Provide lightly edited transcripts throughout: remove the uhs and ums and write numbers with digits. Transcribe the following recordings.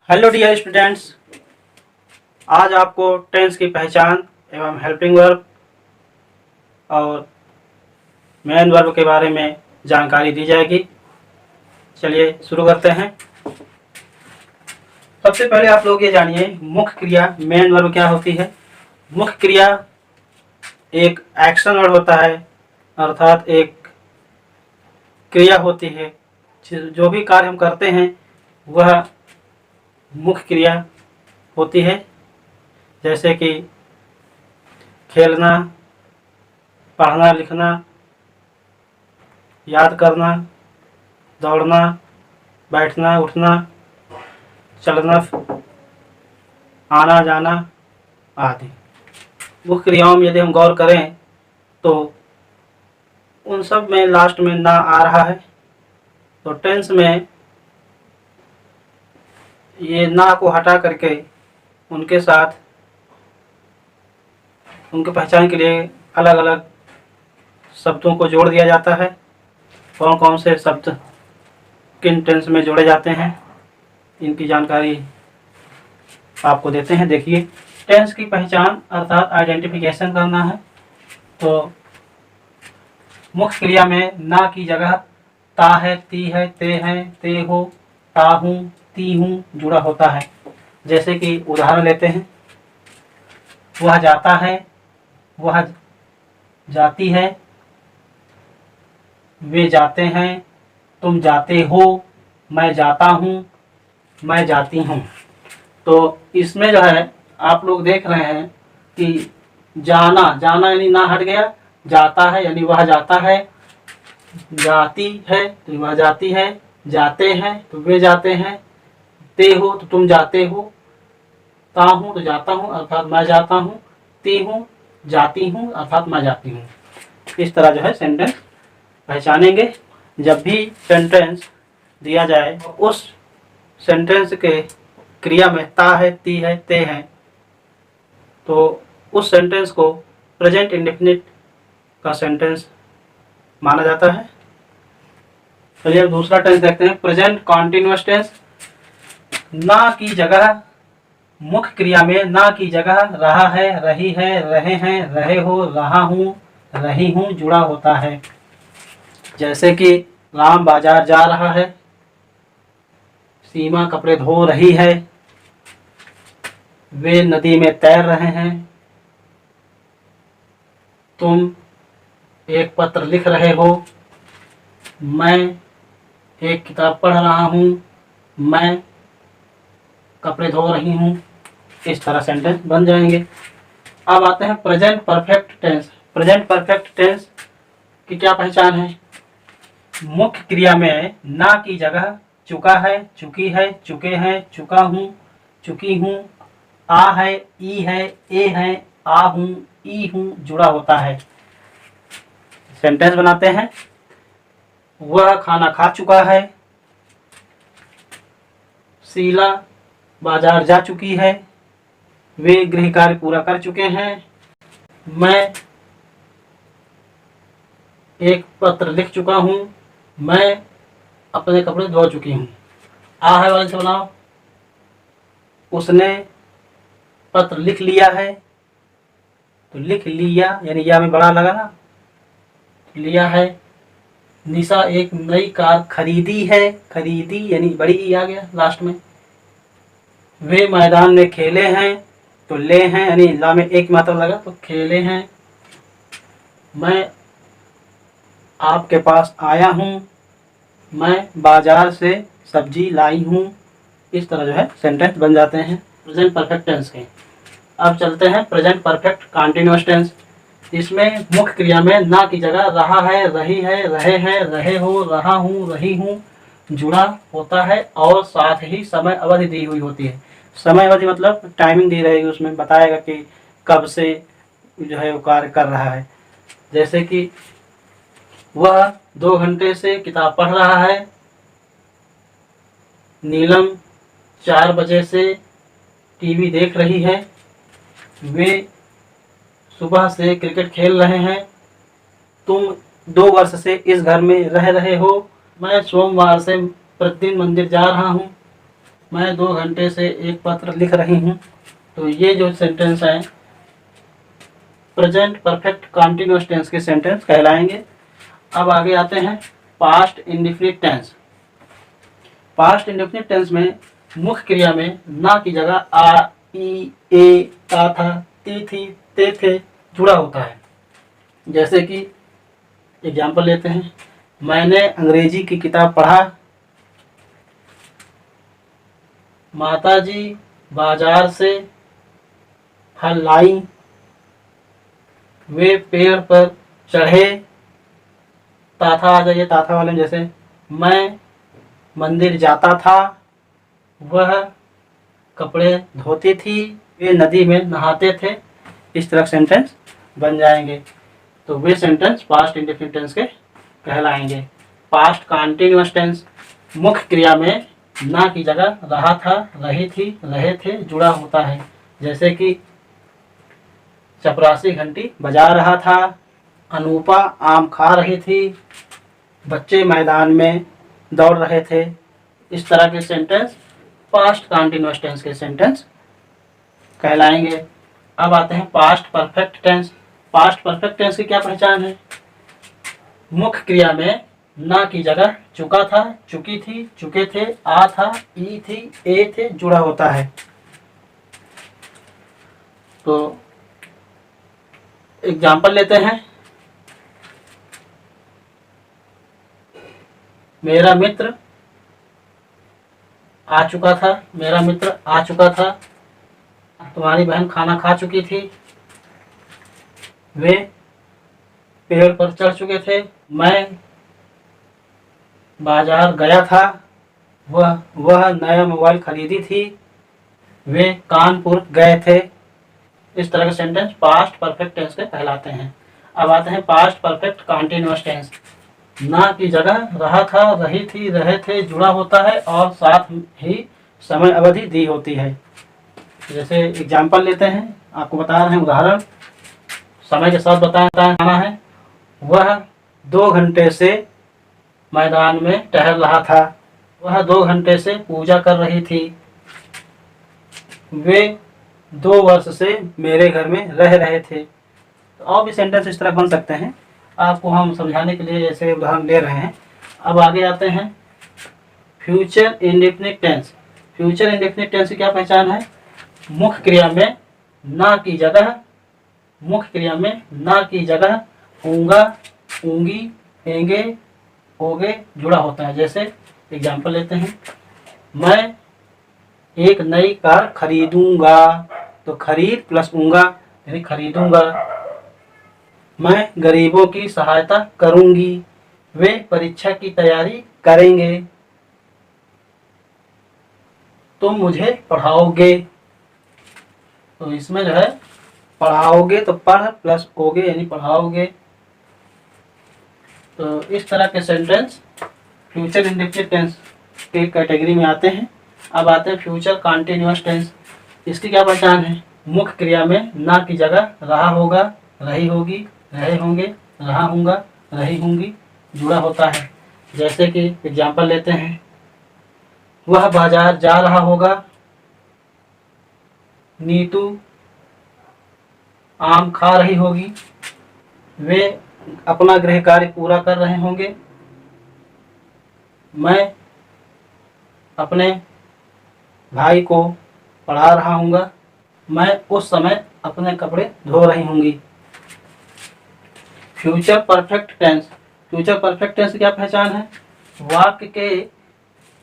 Hello dear students, आज आपको tense की पहचान एवं हेल्पिंग वर्ब और मेन वर्ब के बारे में जानकारी दी जाएगी। चलिए शुरू करते हैं। सबसे पहले आप लोग ये जानिए मुख्य क्रिया मेन वर्ब क्या होती है। मुख्य क्रिया एक एक्शन वर्ड होता है, अर्थात एक क्रिया होती है। जो भी कार्य हम करते हैं वह मुख्य क्रिया होती है, जैसे कि खेलना, पढ़ना लिखना, याद करना, दौड़ना, बैठना उठना, चलना, आना जाना आदि। मुख्य क्रियाओं में यदि हम गौर करें तो उन सब में लास्ट में ना आ रहा है, तो टेंस में ये ना को हटा करके उनके साथ उनके पहचान के लिए अलग अलग शब्दों को जोड़ दिया जाता है। कौन कौन से शब्द किन टेंस में जोड़े जाते हैं इनकी जानकारी आपको देते हैं। देखिए, टेंस की पहचान अर्थात आइडेंटिफिकेशन करना है तो मुख्य क्रिया में ना की जगह ता है, ती है, ते हैं, ते हो, ता हूँ, ती हूँ जुड़ा होता है। जैसे कि उदाहरण लेते हैं, वह जाता है, वह जाती है, वे जाते हैं, तुम जाते हो, मैं जाता हूँ, मैं जाती हूँ। तो इसमें जो है आप लोग देख रहे हैं कि जाना जाना यानी ना हट गया, जाता है यानी वह जाता है, जाती है तो वह जाती है, जाते हैं तो वे जाते हैं, ते हो तो तुम जाते हो, ता हूँ तो जाता हूँ अर्थात मैं जाता हूँ, ती हूँ जाती हूँ अर्थात मैं जाती हूँ। इस तरह जो है सेंटेंस पहचानेंगे। जब भी सेंटेंस दिया जाए उस सेंटेंस के क्रिया में ता है, ती है, ते हैं, तो उस सेंटेंस को प्रेजेंट इंडेफिनिट का सेंटेंस माना जाता है। चलिए अब दूसरा टेंस देखते हैं, प्रेजेंट कॉन्टिन्यूअस टेंस। ना की जगह मुख्य क्रिया में ना की जगह रहा है, रही है, रहे हैं, रहे हो, रहा हूँ, रही हूँ जुड़ा होता है। जैसे कि राम बाजार जा रहा है, सीमा कपड़े धो रही है, वे नदी में तैर रहे हैं, तुम एक पत्र लिख रहे हो, मैं एक किताब पढ़ रहा हूँ, मैं कपड़े धो रही हूँ। इस तरह सेंटेंस बन जाएंगे। अब आते हैं present perfect tense. Present perfect tense की क्या पहचान है? मुख्य क्रिया में ना की जगह चुका है, चुकी है, चुके हैं, चुका हूँ, चुकी हूँ, आ है, ई है, ए है, आ हूँ, ई हूँ जुड़ा होता है। सेंटेंस बनाते हैं, वह खाना खा चुका है, शीला बाजार जा चुकी है, वे गृह कार्य पूरा कर चुके हैं, मैं एक पत्र लिख चुका हूँ, मैं अपने कपड़े धो चुकी हूँ। आ है वाले से बनाओ, उसने पत्र लिख लिया है, तो लिख लिया यानी या में बड़ा लगा ना, लिया है। निशा एक नई कार खरीदी है, खरीदी यानी बड़ी ई आ गया लास्ट में। वे मैदान में खेले हैं, तो ले हैं यानी ला में एक मात्रा लगा तो खेले हैं। मैं आपके पास आया हूँ, मैं बाजार से सब्जी लाई हूँ। इस तरह जो है सेंटेंस बन जाते हैं प्रेजेंट परफेक्ट टेंस के। अब चलते हैं प्रेजेंट परफेक्ट कंटिन्यूअस टेंस। इसमें मुख्य क्रिया में ना की जगह रहा है, रही है, रहे हैं, रहे हो, रहा हूँ, रही हूँ जुड़ा होता है और साथ ही समय अवधि दी हुई होती है। समय अवधि मतलब टाइमिंग दी रहेगी, उसमें बताएगा कि कब से जो है वो कार्य कर रहा है। जैसे कि वह 2 घंटे से किताब पढ़ रहा है, नीलम 4 बजे से टीवी देख रही है, वे सुबह से क्रिकेट खेल रहे हैं, तुम 2 वर्ष से इस घर में रह रहे हो, मैं सोमवार से प्रतिदिन मंदिर जा रहा हूँ। मैं 2 घंटे से एक पत्र लिख रही हूँ। तो ये जो सेंटेंस है प्रेजेंट परफेक्ट कंटिन्यूअस टेंस के सेंटेंस कहलाएंगे। अब आगे आते हैं past indefinite tense. Past indefinite tense में मुख्य क्रिया में ना की जगह आ, ई, ए, ता था, ती थी, ते थे जुड़ा होता है। जैसे कि एग्जाम्पल लेते हैं, मैंने अंग्रेजी की किताब पढ़ा। माताजी बाजार से फल लाई। वे पेड़ पर चढ़े। ताथा आ जाइए, ताथा वाले में जैसे मैं मंदिर जाता था। वह कपड़े धोती थी। वे नदी में नहाते थे। इस तरह सेंटेंस बन जाएंगे। तो वे सेंटेंस पास्ट इंडेफिनिट टेंस के कहलाएंगे। पास्ट कंटीन्यूअस टेंस मुख्य क्रिया में ना की जगह रहा था, रही थी, रहे थे जुड़ा होता है। जैसे कि चपरासी घंटी बजा रहा था। अनूपा आम खा रही थी। बच्चे मैदान में दौड़ रहे थे। इस तरह के सेंटेंस पास्ट कंटीन्यूअस टेंस के सेंटेंस कहलाएंगे। अब आते हैं past perfect tense. Past perfect tense की क्या पहचान है? मुख्य क्रिया में ना की जगह चुका था, चुकी थी, चुके थे, आ था, ई थी, ए थे जुड़ा होता है। तो एग्जाम्पल लेते हैं, मेरा मित्र आ चुका था। मेरा मित्र आ चुका था। तुम्हारी बहन खाना खा चुकी थी। वे पेड़ पर चढ़ चुके थे। मैं बाजार गया था। वह नया मोबाइल खरीदी थी। वे कानपुर गए थे। इस तरह के सेंटेंस पास्ट परफेक्ट टेंस के कहलाते हैं। अब आते हैं पास्ट परफेक्ट कंटीन्यूअस टेंस। ना की जगह रहा था, रही थी, रहे थे जुड़ा होता है और साथ ही समय अवधि दी होती है। जैसे एग्जाम्पल लेते हैं, आपको बता रहे हैं उदाहरण, समय के साथ बताना है। वह 2 घंटे से मैदान में टहल रहा था। वह 2 घंटे से पूजा कर रही थी। वे 2 वर्ष से मेरे घर में रह रहे थे। तो और भी सेंटेंस इस तरह बन सकते हैं। आपको हम समझाने के लिए ऐसे उदाहरण ले रहे हैं। अब आगे आते हैं future indefinite tense. Future indefinite tense की क्या पहचान है? मुख्य क्रिया में ना की जगह ऊंगा, ऊंगी, हेंगे, होगे जुड़ा होता है। जैसे एग्जाम्पल लेते हैं, मैं एक नई कार खरीदूंगा। तो खरीद प्लस ऊंगा यानी खरीदूंगा। मैं गरीबों की सहायता करूंगी। वे परीक्षा की तैयारी करेंगे। तुम मुझे पढ़ाओगे। तो इसमें जो है पढ़ाओगे तो पढ़ प्लस ओगे यानी पढ़ाओगे। तो इस तरह के सेंटेंस फ्यूचर इंडेफिनिट टेंस के कैटेगरी में आते हैं। अब आते हैं फ्यूचर कंटीन्यूअस टेंस। इसकी क्या पहचान है? मुख्य क्रिया में ना की जगह रहा होगा, रही होगी, रहे होंगे, रहा होगा, रही होंगी जुड़ा होता है। जैसे कि एग्जाम्पल लेते हैं, वह बाजार जा रहा होगा। नीतू आम खा रही होगी। वे अपना गृह कार्य पूरा कर रहे होंगे। मैं अपने भाई को पढ़ा रहा हूँगा। मैं उस समय अपने कपड़े धो रही होंगी। Future perfect tense. Future perfect tense की क्या पहचान है? वाक्य के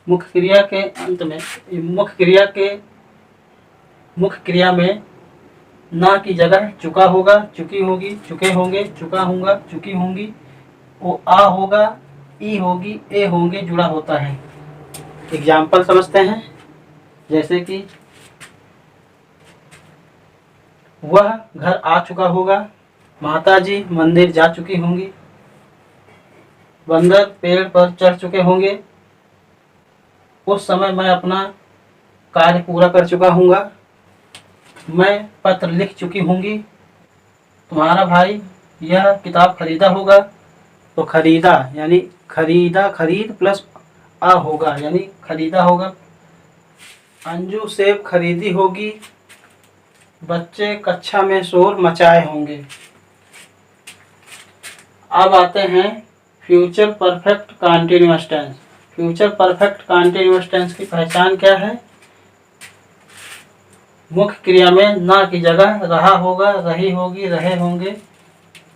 मुख्य क्रिया के अंत में मुख्य क्रिया में ना की जगह चुका होगा, चुकी होगी, चुके होंगे, चुका होगा, चुकी होंगी, वो आ होगा, ई होगी, ए होंगे जुड़ा होता है। एग्जाम्पल समझते हैं। जैसे कि वह घर आ चुका होगा। माताजी मंदिर जा चुकी होंगी। बंदर पेड़ पर चढ़ चुके होंगे। उस समय मैं अपना कार्य पूरा कर चुका हूँगा। मैं पत्र लिख चुकी होंगी। तुम्हारा भाई यह किताब खरीदा होगा। तो खरीदा यानी खरीदा, खरीद प्लस आ होगा यानी खरीदा होगा। अंजू सेब खरीदी होगी, बच्चे कक्षा में शोर मचाए होंगे। अब आते हैं future perfect continuous tense. Future perfect continuous tense की पहचान क्या है? मुख्य क्रिया में ना की जगह रहा होगा, रही होगी, रहे होंगे,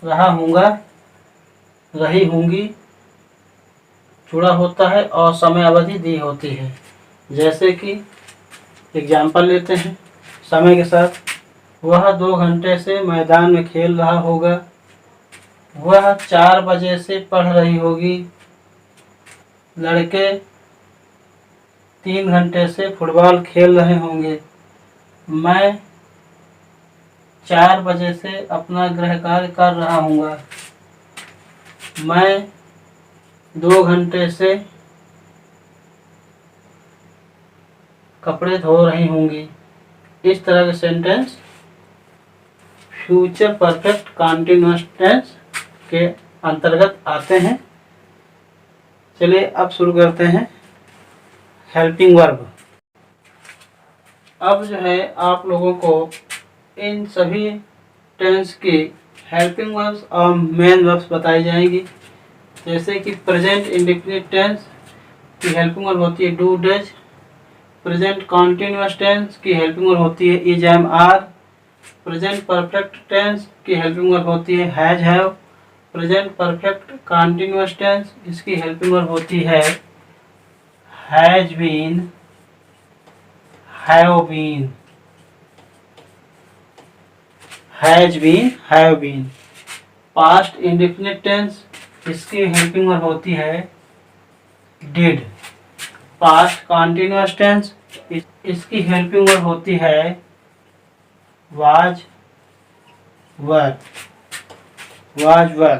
रहा होगा, रही होंगी जुड़ा होता है और समय अवधि दी होती है। जैसे कि एग्जाम्पल लेते हैं समय के साथ। वह 2 घंटे से मैदान में खेल रहा होगा, वह 4 बजे से पढ़ रही होगी, लड़के 3 घंटे से फुटबॉल खेल रहे होंगे, मैं 4 बजे से अपना गृह कार्य कर रहा हूँगा, मैं 2 घंटे से कपड़े धो रही होंगी। इस तरह के sentence future perfect continuous tense के अंतर्गत आते हैं। चलिए अब शुरू करते हैं हेल्पिंग वर्ब। अब जो है आप लोगों को इन सभी टेंस की हेल्पिंग वर्ब्स और मेन वर्ब्स बताई जाएंगी। जैसे कि प्रेजेंट इंडेफिनिट टेंस की हेल्पिंग वर्ब होती है do does. Present continuous tense की हेल्पिंग वर्ब होती है is am are. Present perfect tense की हेल्पिंग वर्ब होती है has have. Present perfect continuous tense इसकी हेल्पिंग वर्ब होती है has been, have been, has been, have been. Past indefinite tense इसकी हेल्पिंग वर्ब होती है डिड। पास्ट कॉन्टिन्यूअस टेंस इसकी हेल्पिंग वर्ब होती है was, were, was, were.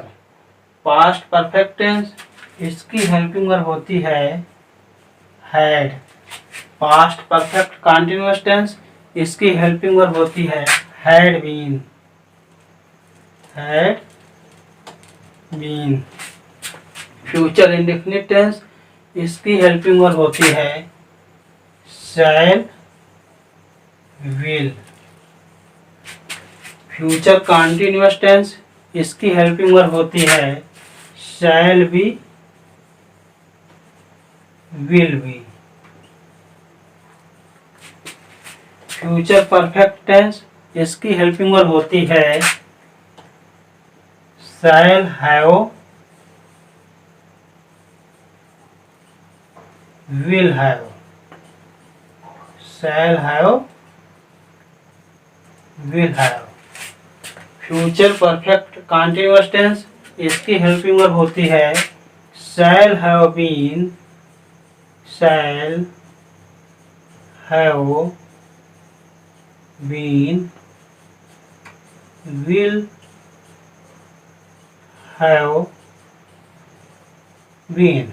Past perfect tense इसकी हेल्पिंग वर्ब होती है had. Past perfect continuous tense इसकी हेल्पिंग वर्ब होती है had been, had been. Future indefinite tense इसकी हेल्पिंग वर्ब होती है shall, will. Future continuous tense इसकी हेल्पिंग वर्ब होती है shall be, will be. Future perfect tense इसकी हेल्पिंग वर्ब होती है shall have, will have, shall have, will have. Future perfect continuous tense इसकी हेल्पिंग वर्ब होती है shall have been, shall have been, will have been.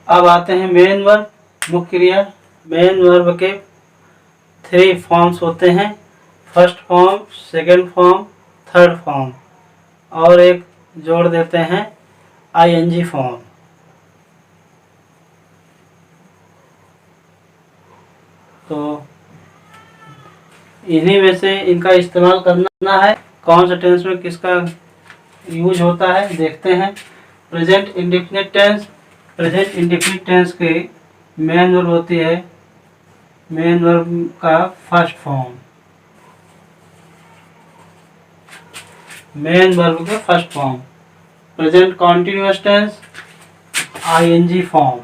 अब आते हैं main verb, मुख्य क्रिया। मेन वर्ब के 3 फॉर्म्स होते हैं, first form, second form, third form, और एक जोड़ देते हैं आईएनजी फॉर्म। तो इन्हीं में से इनका इस्तेमाल करना है। कौन सा टेंस में किसका यूज होता है देखते हैं। Present indefinite tense, present indefinite tense की मेन वर्ब होती है, मेन वर्ब का फर्स्ट फॉर्म, मेन वर्ब का first form. Present continuous tense ING form.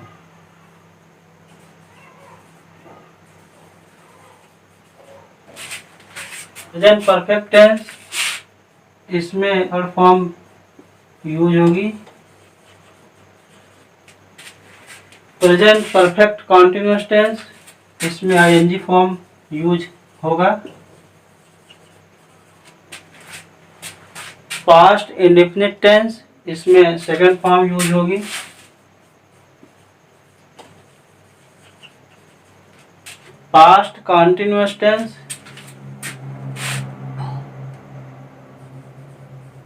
Present perfect tense इसमें थर्ड फॉर्म यूज होगी। प्रेजेंट परफेक्ट कॉन्टिन्यूअस टेंस इसमें ING form use होगा। Past indefinite tense इसमें second form use होगी। Past continuous tense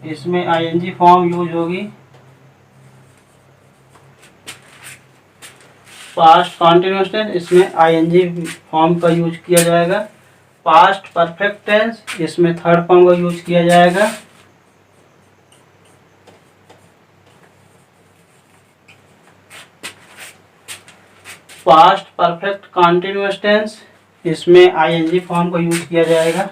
इसमें ING form use होगी। Past continuous tense, इसमें ING form का यूज किया जाएगा। पास्ट परफेक्ट टेंस, इसमें थर्ड फॉर्म का यूज किया जाएगा। पास्ट परफेक्ट कॉन्टिन्यूअस टेंस, इसमें आईएनजी फॉर्म का यूज किया जाएगा।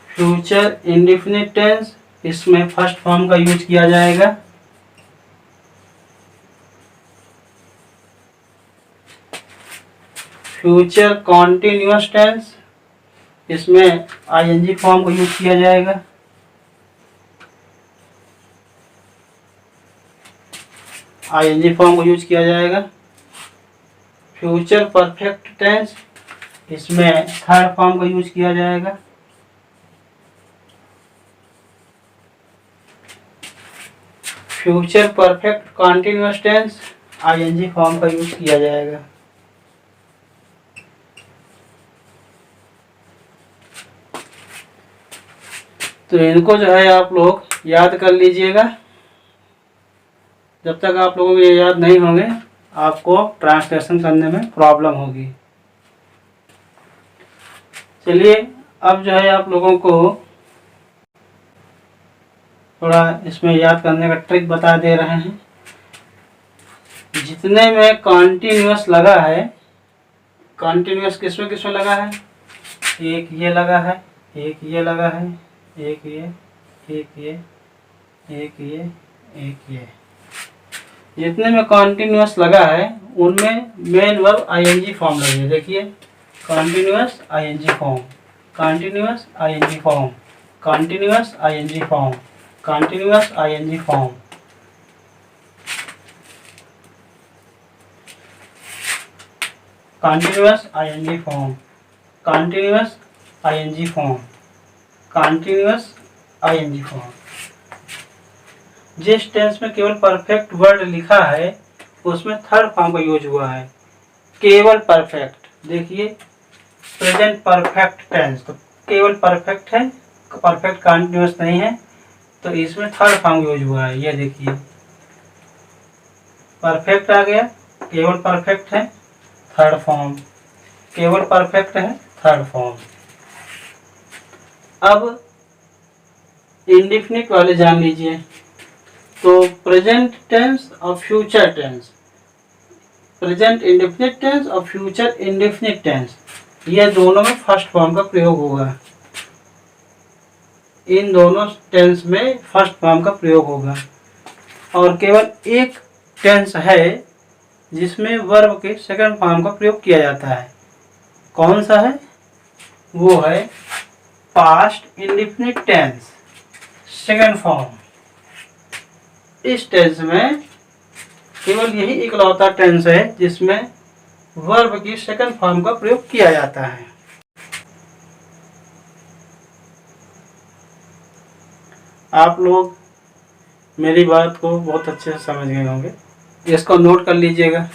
फ्यूचर इंडेफिनिट टेंस, इसमें फर्स्ट फॉर्म का यूज किया जाएगा। फ्यूचर कॉन्टिन्यूअस टेंस, इसमें आईएनजी फॉर्म का यूज किया जाएगा। आईएनजी फॉर्म का यूज किया जाएगा। फ्यूचर परफेक्ट टेंस, इसमें थर्ड फॉर्म का यूज किया जाएगा। Future perfect continuous tense, ING form का यूज किया जाएगा। तो इनको जो है आप लोग याद कर लीजिएगा। जब तक आप लोगों को ये याद नहीं होंगे आपको ट्रांसलेशन करने में प्रॉब्लम होगी। चलिए अब जो है आप लोगों को थोड़ा इसमें याद करने का ट्रिक बता दे रहे हैं। जितने में कॉन्टिन्यूअस लगा है, कॉन्टिन्यूअस किसमें किसमें लगा है, एक ये लगा है, एक ये लगा है, एक ये, एक ये, एक ये, एक ये, जितने में कॉन्टिन्यूअस लगा है उनमें मेन वर्ब आईएनजी फॉर्म लगी है। देखिए continuous ING form, continuous ING form, continuous ING form, continuous ING form. Continuous ING form, continuous ING form, continuous ING form. जिस टेंस में केवल परफेक्ट वर्ड लिखा है उसमें थर्ड फॉर्म का यूज हुआ है। केवल परफेक्ट, देखिए प्रेजेंट परफेक्ट टेंस, तो केवल परफेक्ट है, परफेक्ट कॉन्टिन्यूअस नहीं है, तो इसमें थर्ड फॉर्म यूज हुआ है। ये देखिए परफेक्ट आ गया, केवल परफेक्ट है, थर्ड फॉर्म, केवल परफेक्ट है, थर्ड फॉर्म। अब इंडेफिनिट वाले जान लीजिए। तो प्रेजेंट टेंस और future tense, present indefinite tense और फ्यूचर इंडेफिनिट टेंस, ये दोनों में फर्स्ट फॉर्म का प्रयोग होगा। इन दोनों टेंस में फर्स्ट फॉर्म का प्रयोग होगा। और केवल एक टेंस है जिसमें वर्ब के सेकंड फॉर्म का प्रयोग किया जाता है। कौन सा है? वो है past indefinite tense, second form. इस टेंस में केवल यही इकलौता टेंस है जिसमें वर्ब की सेकंड फॉर्म का प्रयोग किया जाता है। आप लोग मेरी बात को बहुत अच्छे से समझ गए होंगे, इसको नोट कर लीजिएगा।